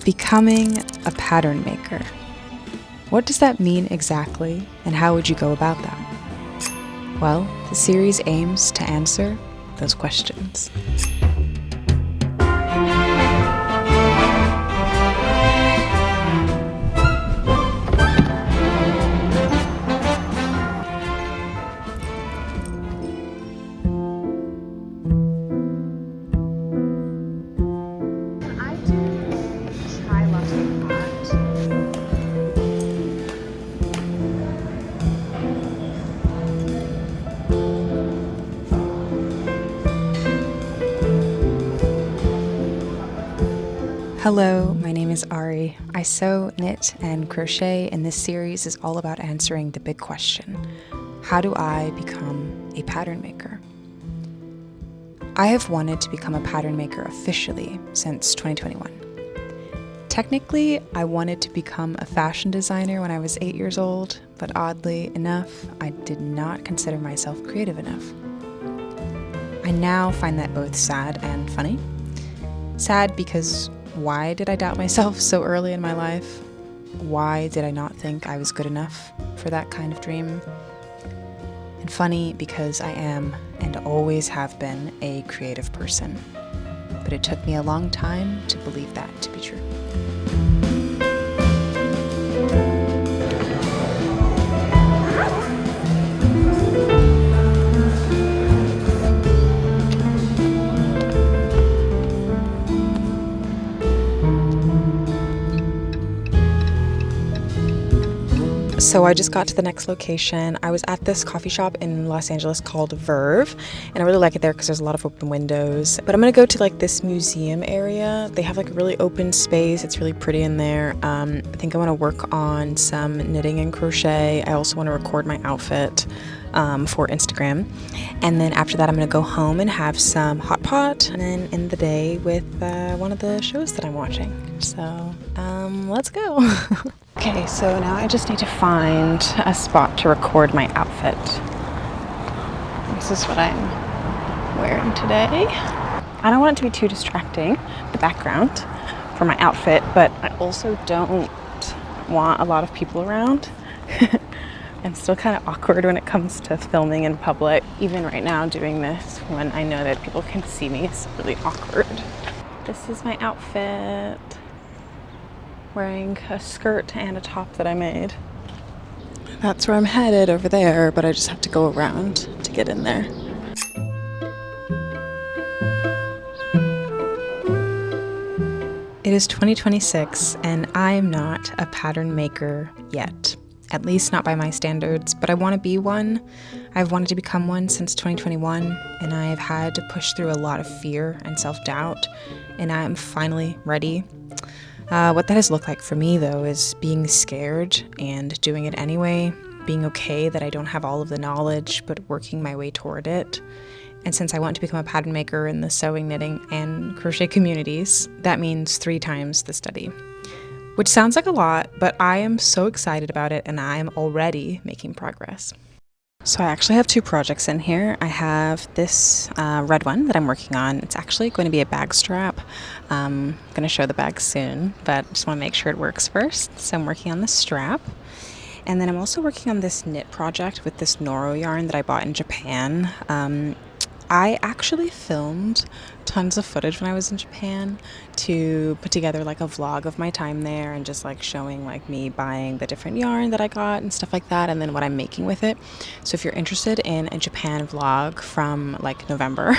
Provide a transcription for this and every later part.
Becoming a pattern maker. What does that mean exactly, and how would you go about that? Well, the series aims to answer those questions. Hello, my name is Ari. I sew, knit, and crochet, and this series is all about answering the big question: how do I become a pattern maker? I have wanted to become a pattern maker officially since 2021. Technically, I wanted to become a fashion designer when I was 8 years old, but oddly enough, I did not consider myself creative enough. I now find that both sad and funny. Sad because why did I doubt myself so early in my life? Why did I not think I was good enough for that kind of dream? And funny because I am, and always have been, a creative person. But it took me a long time to believe that to be true. So I just got to the next location. I was at this coffee shop in Los Angeles called Verve, and I really like it there because there's a lot of open windows. But I'm gonna go to like this museum area. They have like a really open space. It's really pretty in there. I think I want to work on some knitting and crochet. I also want to record my outfit for Instagram. And then after that, I'm gonna go home and have some hot pot, and then end the day with one of the shows that I'm watching. So let's go. Okay, so now I just need to find a spot to record my outfit. This is what I'm wearing today. I don't want it to be too distracting, the background, for my outfit, but I also don't want a lot of people around. I'm still kind of awkward when it comes to filming in public. Even right now doing this, when I know that people can see me, it's really awkward. This is my outfit. Wearing a skirt and a top that I made. That's where I'm headed, over there, but I just have to go around to get in there. It is 2026 and I'm not a pattern maker yet. At least not by my standards, but I want to be one. I've wanted to become one since 2021, and I have had to push through a lot of fear and self-doubt, and I am finally ready. What that has looked like for me, though, is being scared and doing it anyway, being okay that I don't have all of the knowledge, but working my way toward it. And since I want to become a pattern maker in the sewing, knitting, and crochet communities, that means 3 times the study. Which sounds like a lot, but I am so excited about it, and I am already making progress. So I actually have 2 projects in here. I have this red one that I'm working on. It's actually going to be a bag strap. I'm going to show the bag soon, but just want to make sure it works first. So I'm working on the strap. And then I'm also working on this knit project with this Noro yarn that I bought in Japan. I actually filmed tons of footage when I was in Japan to put together like a vlog of my time there and just like showing like me buying the different yarn that I got and stuff like that, and then what I'm making with it. So if you're interested in a Japan vlog from like November,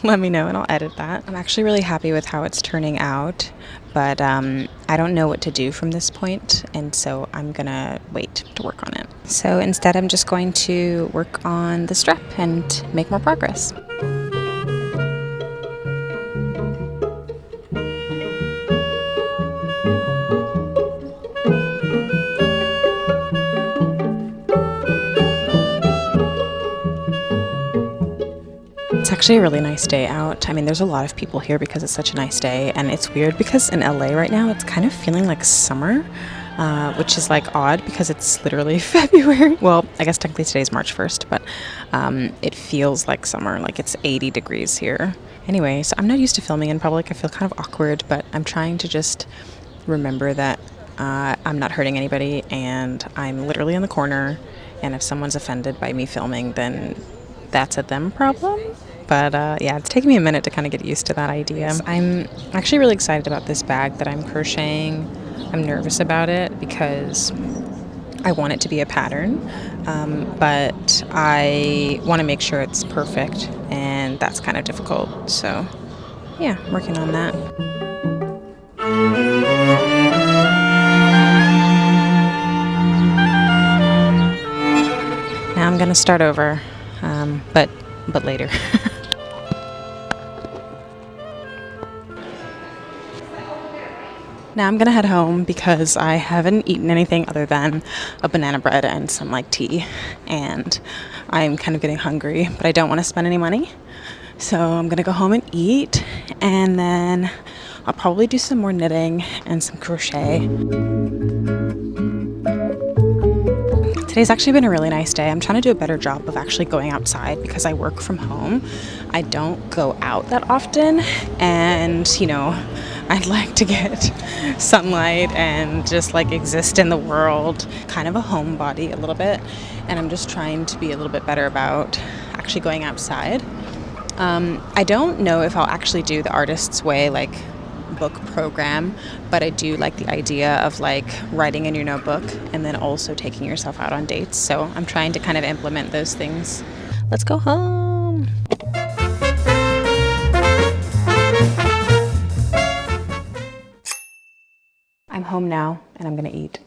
let me know and I'll edit that. I'm actually really happy with how it's turning out, but I don't know what to do from this point, and so I'm gonna wait to work on it. So instead I'm just going to work on the strap and make more progress. It's actually a really nice day out. I mean, there's a lot of people here because it's such a nice day, and it's weird because in LA right now it's kind of feeling like summer, which is like odd because it's literally February. Well, I guess technically today's March 1st, but it feels like summer, like it's 80 degrees here. Anyway, so I'm not used to filming in public. I feel kind of awkward, but I'm trying to just remember that I'm not hurting anybody and I'm literally in the corner, and if someone's offended by me filming, then that's a them problem. But yeah, it's taken me a minute to kind of get used to that idea. I'm actually really excited about this bag that I'm crocheting. I'm nervous about it because I want it to be a pattern, but I want to make sure it's perfect, and that's kind of difficult. So yeah, I'm working on that. Now I'm gonna start over, but later. Now I'm gonna head home because I haven't eaten anything other than a banana bread and some like tea, and I'm kind of getting hungry, but I don't want to spend any money. So I'm gonna go home and eat, and then I'll probably do some more knitting and some crochet. Today's actually been a really nice day. I'm trying to do a better job of actually going outside because I work from home. I don't go out that often, and you know, I'd like to get sunlight and just like exist in the world, kind of a homebody a little bit, and I'm just trying to be a little bit better about actually going outside. I don't know if I'll actually do the Artist's Way like book program, but I do like the idea of like writing in your notebook and then also taking yourself out on dates. So I'm trying to kind of implement those things. Let's go home. I'm home now and I'm gonna eat.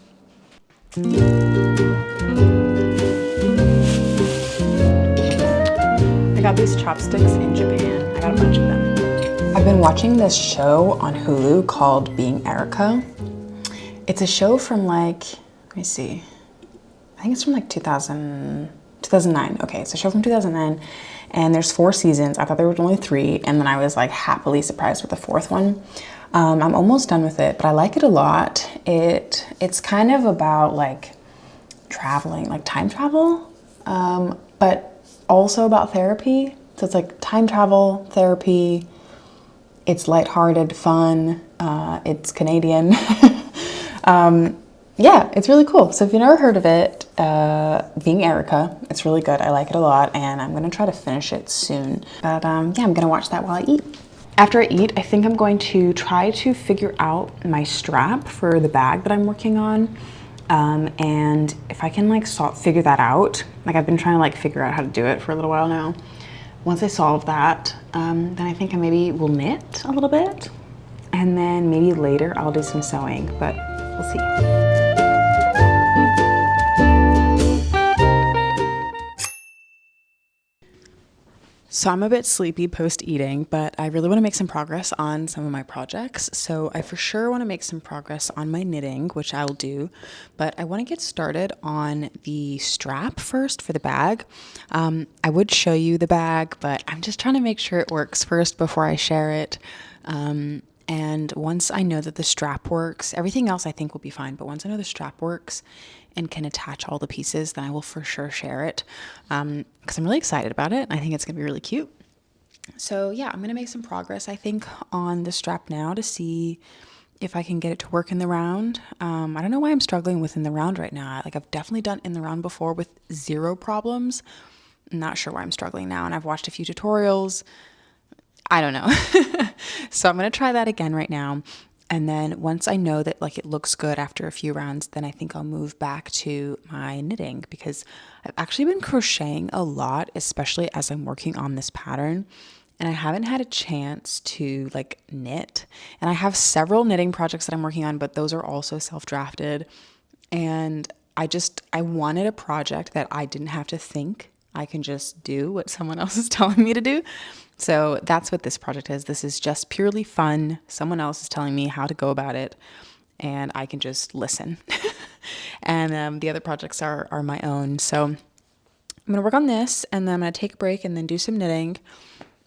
I got these chopsticks in Japan. I got a bunch of them. I've been watching this show on Hulu called Being Erica. It's a show from like, let me see, I think it's from like 2009. Okay, it's a show from 2009, and there's 4 seasons. I thought there were only 3, and then I was like happily surprised with the 4th one. I'm almost done with it, but I like it a lot. It's kind of about like traveling, like time travel, but also about therapy. So it's like time travel, therapy. It's lighthearted, fun. It's Canadian. Yeah, it's really cool. So if you've never heard of it, Being Erica, it's really good. I like it a lot, and I'm gonna try to finish it soon. But yeah, I'm gonna watch that while I eat. After I eat, I think I'm going to try to figure out my strap for the bag that I'm working on. And if I can like figure that out, like I've been trying to like figure out how to do it for a little while now. Once I solve that, then I think I maybe will knit a little bit, and then maybe later I'll do some sewing, but we'll see. So I'm a bit sleepy post-eating, but I really want to make some progress on some of my projects. So I for sure want to make some progress on my knitting, which I'll do, but I want to get started on the strap first for the bag. I would show you the bag, but I'm just trying to make sure it works first before I share it. And once I know that the strap works, everything else I think will be fine, but once I know the strap works and can attach all the pieces, then I will for sure share it, because I'm really excited about it. I think it's gonna be really cute. So yeah, I'm gonna make some progress, I think, on the strap now to see if I can get it to work in the round. I don't know why I'm struggling with in the round right now. Like I've definitely done in the round before with 0 problems. I'm not sure why I'm struggling now, and I've watched a few tutorials. I don't know. So I'm gonna try that again right now. And then once I know that like it looks good after a few rounds, then I think I'll move back to my knitting, because I've actually been crocheting a lot, especially as I'm working on this pattern. And I haven't had a chance to like knit. And I have several knitting projects that I'm working on, but those are also self-drafted. And I wanted a project that I didn't have to think. I can just do what someone else is telling me to do. So that's what this project is. This is just purely fun. Someone else is telling me how to go about it, and I can just listen. And the other projects are my own. So I'm gonna work on this, and then I'm gonna take a break and then do some knitting,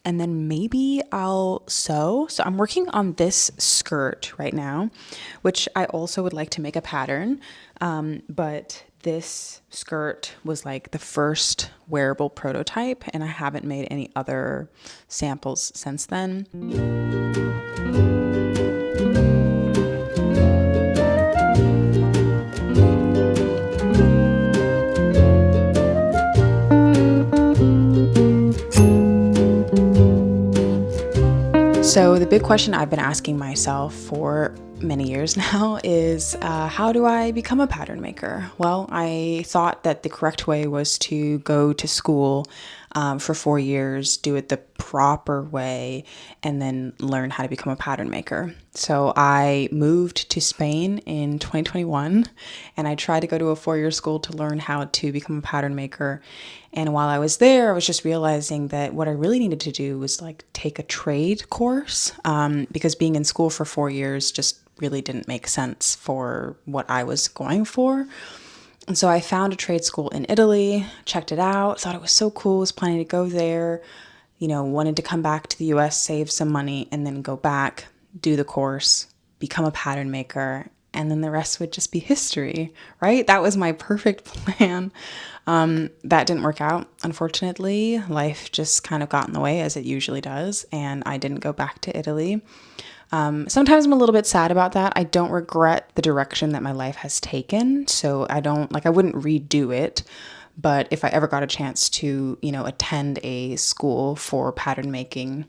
and then maybe I'll sew. So I'm working on this skirt right now, which I also would like to make a pattern, but this skirt was like the first wearable prototype, and I haven't made any other samples since then. So the big question I've been asking myself for many years now is how do I become a pattern maker? Well, I thought that the correct way was to go to school for 4 years, do it the proper way, and then learn how to become a pattern maker. So I moved to Spain in 2021, and I tried to go to a 4-year school to learn how to become a pattern maker. And while I was there, I was just realizing that what I really needed to do was like take a trade course, because being in school for 4 years just really didn't make sense for what I was going for. And so I found a trade school in Italy, checked it out, thought it was so cool, was planning to go there, wanted to come back to the US, save some money, and then go back, do the course, become a pattern maker, and then the rest would just be history, right? That was my perfect plan. That didn't work out, unfortunately. Life just kind of got in the way, as it usually does, and I didn't go back to Italy. Sometimes I'm a little bit sad about that. I don't regret the direction that my life has taken. So I wouldn't redo it. But if I ever got a chance to, attend a school for pattern making,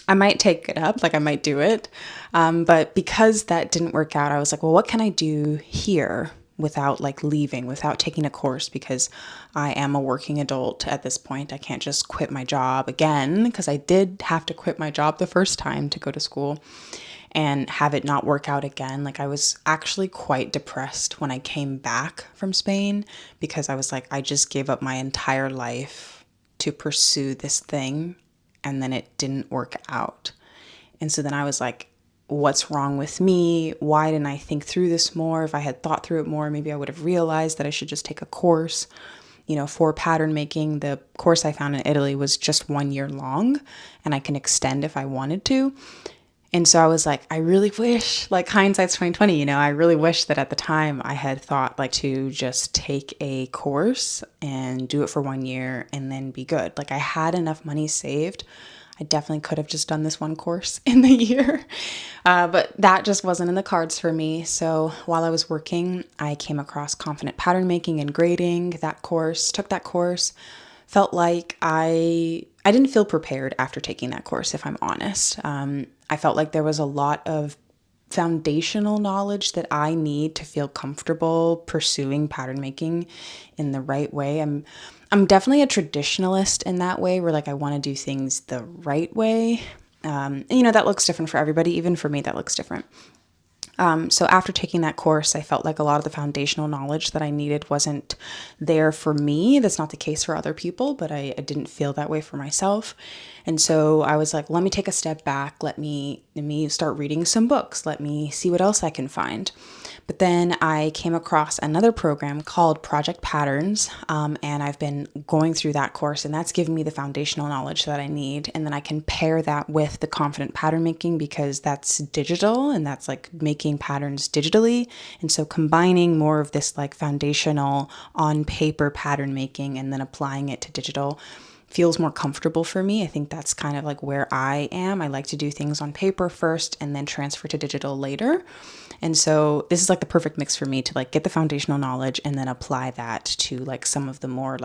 I might take it up, I might do it. But because that didn't work out, I was like, well, what can I do here without leaving, without taking a course? Because I am a working adult at this point. I can't just quit my job again, because I did have to quit my job the first time to go to school and have it not work out again. I was actually quite depressed when I came back from Spain, because I was like, I just gave up my entire life to pursue this thing, and then it didn't work out. And so then I was like, what's wrong with me? Why didn't I think through this more? If I had thought through it more, maybe I would have realized that I should just take a course, for pattern making. The course I found in Italy was just 1 year long, and I can extend if I wanted to. And so I was like, I really wish, hindsight's 2020, I really wish that at the time I had thought to just take a course and do it for 1 year and then be good. I had enough money saved. I definitely could have just done this one course in the year, but that just wasn't in the cards for me. So while I was working, I came across Confident Pattern Making and Grading, took that course, felt like I didn't feel prepared after taking that course, if I'm honest. I felt like there was a lot of foundational knowledge that I need to feel comfortable pursuing pattern making in the right way. I'm definitely a traditionalist in that way, where I want to do things the right way. That looks different for everybody. Even for me, that looks different. So after taking that course, I felt like a lot of the foundational knowledge that I needed wasn't there for me. That's not the case for other people, but I didn't feel that way for myself. And so I was like, let me take a step back. Let me start reading some books. Let me see what else I can find. But then I came across another program called Project Patterns, and I've been going through that course, and that's given me the foundational knowledge that I need. And then I can pair that with the Confident Pattern Making, because that's digital, and that's making patterns digitally. And so combining more of this foundational on paper pattern making and then applying it to digital feels more comfortable for me. I think that's kind of where I am. I like to do things on paper first and then transfer to digital later. And so this is the perfect mix for me to get the foundational knowledge and then apply that to some of the more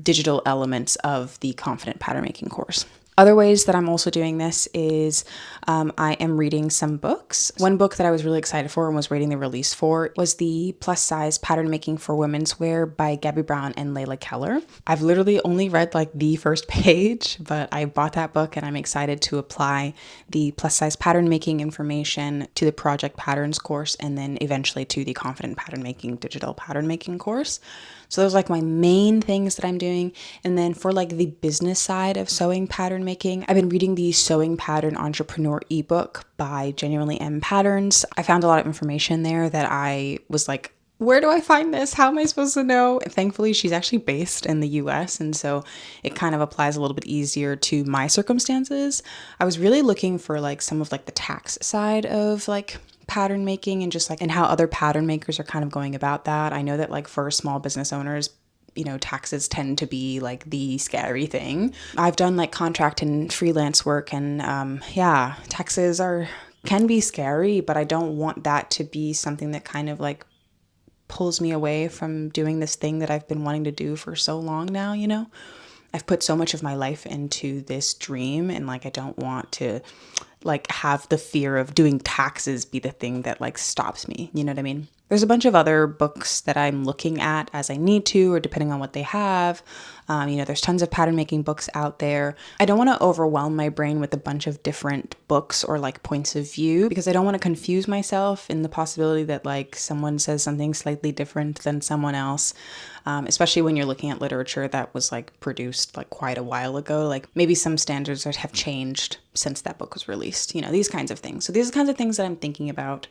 digital elements of the Confident Pattern Making course. Other ways that I'm also doing this is I am reading some books. One book that I was really excited for and was waiting the release for was the Plus Size Pattern Making for Womenswear by Gabby and Leila Kelleher. I've literally only read the first page, but I bought that book and I'm excited to apply the plus size pattern making information to the Project Patterns course, and then eventually to the Confident Pattern Making digital pattern making course. So those are my main things that I'm doing. And then for the business side of sewing pattern making, I've been reading the Sewing Pattern Entrepreneur ebook by Genuinely M Patterns. I found a lot of information there that I was like, where do I find this? How am I supposed to know? And thankfully, she's actually based in the US, and so it kind of applies a little bit easier to my circumstances. I was really looking for some of the tax side of pattern making and just and how other pattern makers are kind of going about that. I know that for small business owners, taxes tend to be the scary thing. I've done contract and freelance work, and taxes can be scary, but I don't want that to be something that kind of pulls me away from doing this thing that I've been wanting to do for so long now, I've put so much of my life into this dream, and like I don't want to like have the fear of doing taxes be the thing that like stops me. You know what I mean? There's a bunch of other books that I'm looking at as I need to, or depending on what they have. There's tons of pattern making books out there. I don't want to overwhelm my brain with a bunch of different books or like points of view, because I don't want to confuse myself in the possibility that like someone says something slightly different than someone else. Especially when you're looking at literature that was like produced like quite a while ago. Like maybe some standards have changed since that book was released, these kinds of things. So these are the kinds of things that I'm thinking about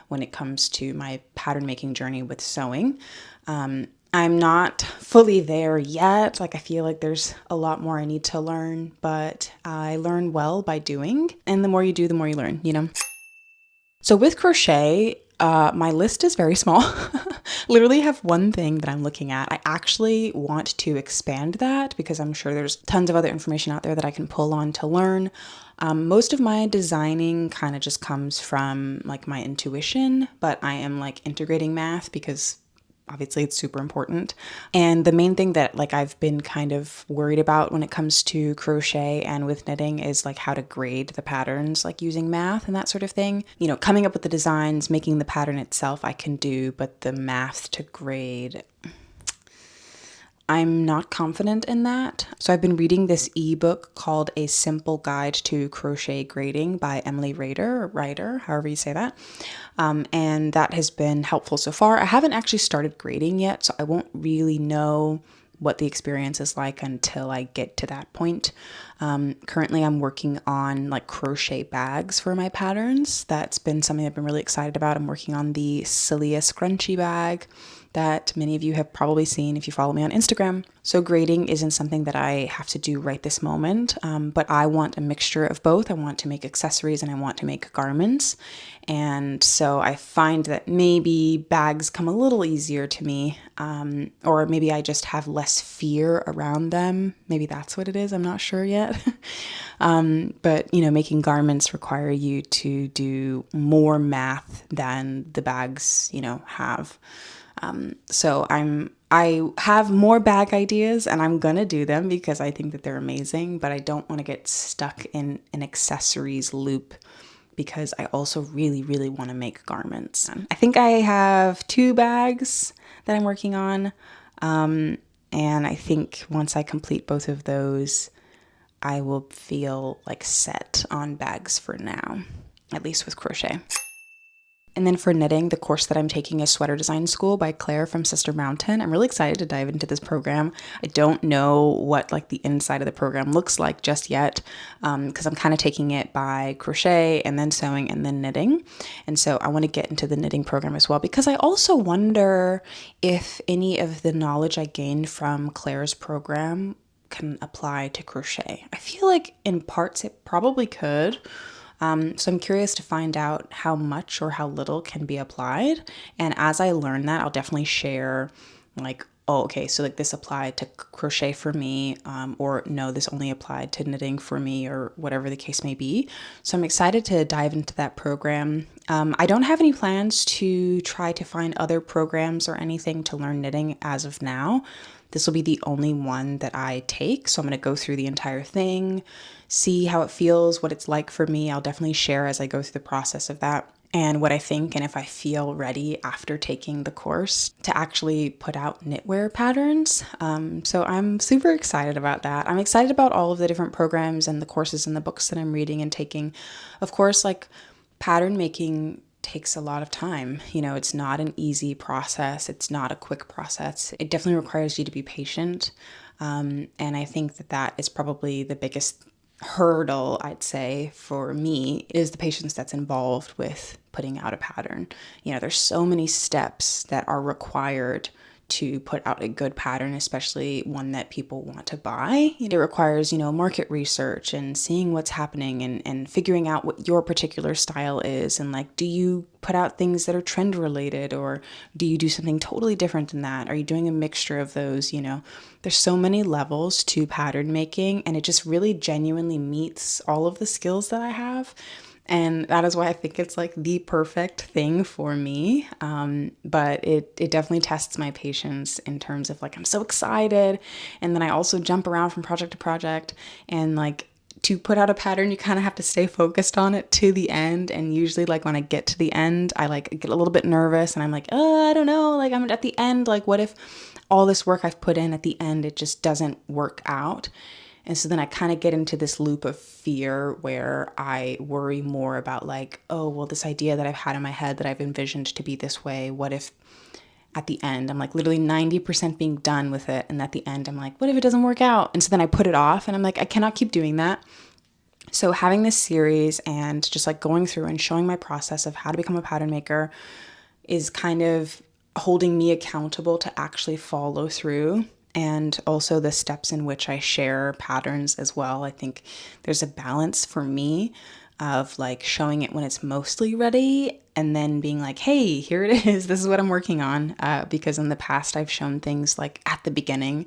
when it comes to my pattern making journey with sewing. I'm not fully there yet. Like I feel like there's a lot more I need to learn, but I learn well by doing. And the more you do, the more you learn. So with crochet, my list is very small. Literally have one thing that I'm looking at. I actually want to expand that because I'm sure there's tons of other information out there that I can pull on to learn. Most of my designing kind of just comes from like my intuition, but I am like integrating math because obviously it's super important. And the main thing that like I've been kind of worried about when it comes to crochet and with knitting is like how to grade the patterns, like using math and that sort of thing. Coming up with the designs, making the pattern itself I can do, but the math to grade, I'm not confident in that. So I've been reading this ebook called A Simple Guide to Crochet Grading by Emily Reiter, or Reiter, however you say that. And that has been helpful so far. I haven't actually started grading yet, so I won't really know what the experience is like until I get to that point. Currently I'm working on like crochet bags for my patterns. That's been something I've been really excited about. I'm working on the Selia Scrunchie Bag that many of you have probably seen if you follow me on Instagram. So grading isn't something that I have to do right this moment, but I want a mixture of both. I want to make accessories and I want to make garments. And so I find that maybe bags come a little easier to me, or maybe I just have less fear around them. Maybe that's what it is. I'm not sure yet. But making garments require you to do more math than the bags, have. So I have more bag ideas and I'm gonna do them because I think that they're amazing, but I don't want to get stuck in an accessories loop because I also really, really want to make garments. I think I have 2 bags that I'm working on. And I think once I complete both of those, I will feel like set on bags for now, at least with crochet. And then for knitting, the course that I'm taking is Sweater Design School by Claire from Sister Mountain. I'm really excited to dive into this program. I don't know what like the inside of the program looks like just yet, because I'm kind of taking it by crochet and then sewing and then knitting. And so I want to get into the knitting program as well, because I also wonder if any of the knowledge I gained from Claire's program can apply to crochet. I feel like in parts it probably could. So I'm curious to find out how much or how little can be applied. And as I learn that, I'll definitely share like, oh, okay, so like this applied to crochet for me, or no, this only applied to knitting for me, or whatever the case may be. So I'm excited to dive into that program. I don't have any plans to try to find other programs or anything to learn knitting as of now. This will be the only one that I take. So I'm going to go through the entire thing, see how it feels, what it's like for me. I'll definitely share as I go through the process of that and what I think and if I feel ready after taking the course to actually put out knitwear patterns. So I'm super excited about that. I'm excited about all of the different programs and the courses and the books that I'm reading and taking. Of course, like pattern making takes a lot of time. It's not an easy process. It's not a quick process. It definitely requires you to be patient. And I think that is probably the biggest hurdle, I'd say, for me, is the patience that's involved with putting out a pattern. There's so many steps that are required to put out a good pattern, especially one that people want to buy. It requires, market research and seeing what's happening and figuring out what your particular style is. And like, do you put out things that are trend related, or do you do something totally different than that? Are you doing a mixture of those? There's so many levels to pattern making, and it just really genuinely meets all of the skills that I have. And that is why I think it's like the perfect thing for me. But it definitely tests my patience in terms of like, I'm so excited. And then I also jump around from project to project, and like, to put out a pattern, you kind of have to stay focused on it to the end. And usually like when I get to the end, I like get a little bit nervous and I'm like, oh, I don't know. Like I'm at the end, like what if all this work I've put in at the end, it just doesn't work out? And so then I kind of get into this loop of fear where I worry more about like, oh, well, this idea that I've had in my head that I've envisioned to be this way, what if at the end I'm like literally 90% being done with it, and at the end I'm like, what if it doesn't work out? And so then I put it off, and I'm like, I cannot keep doing that. So having this series and just like going through and showing my process of how to become a pattern maker is kind of holding me accountable to actually follow through, and also the steps in which I share patterns as well. I think there's a balance for me of like showing it when it's mostly ready and then being like, hey, here it is. This is what I'm working on. Because in the past I've shown things like at the beginning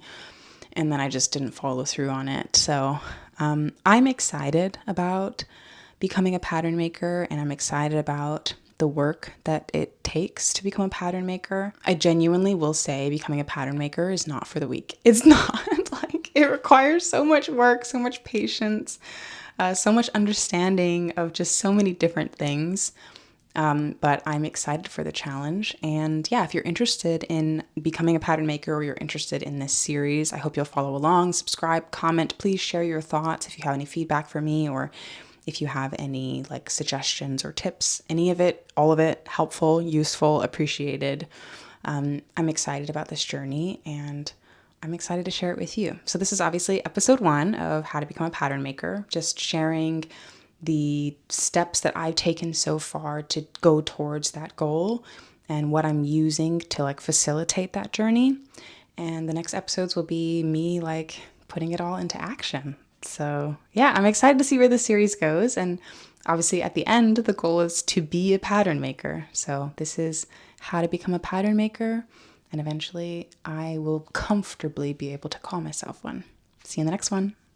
and then I just didn't follow through on it. So I'm excited about becoming a pattern maker, and I'm excited about the work that it takes to become a pattern maker. I genuinely will say becoming a pattern maker is not for the weak. It's not. Like, it requires so much work, so much patience, so much understanding of just so many different things. But I'm excited for the challenge. And yeah, if you're interested in becoming a pattern maker, or you're interested in this series, I hope you'll follow along, subscribe, comment. Please share your thoughts if you have any feedback for me, or if you have any like suggestions or tips, any of it, all of it, helpful, useful, appreciated. I'm excited about this journey, and I'm excited to share it with you. So this is obviously episode 1 of how to become a pattern maker, just sharing the steps that I've taken so far to go towards that goal and what I'm using to like facilitate that journey. And the next episodes will be me like putting it all into action. So yeah, I'm excited to see where this series goes. And obviously at the end, the goal is to be a pattern maker. So this is how to become a pattern maker. And eventually I will comfortably be able to call myself one. See you in the next one.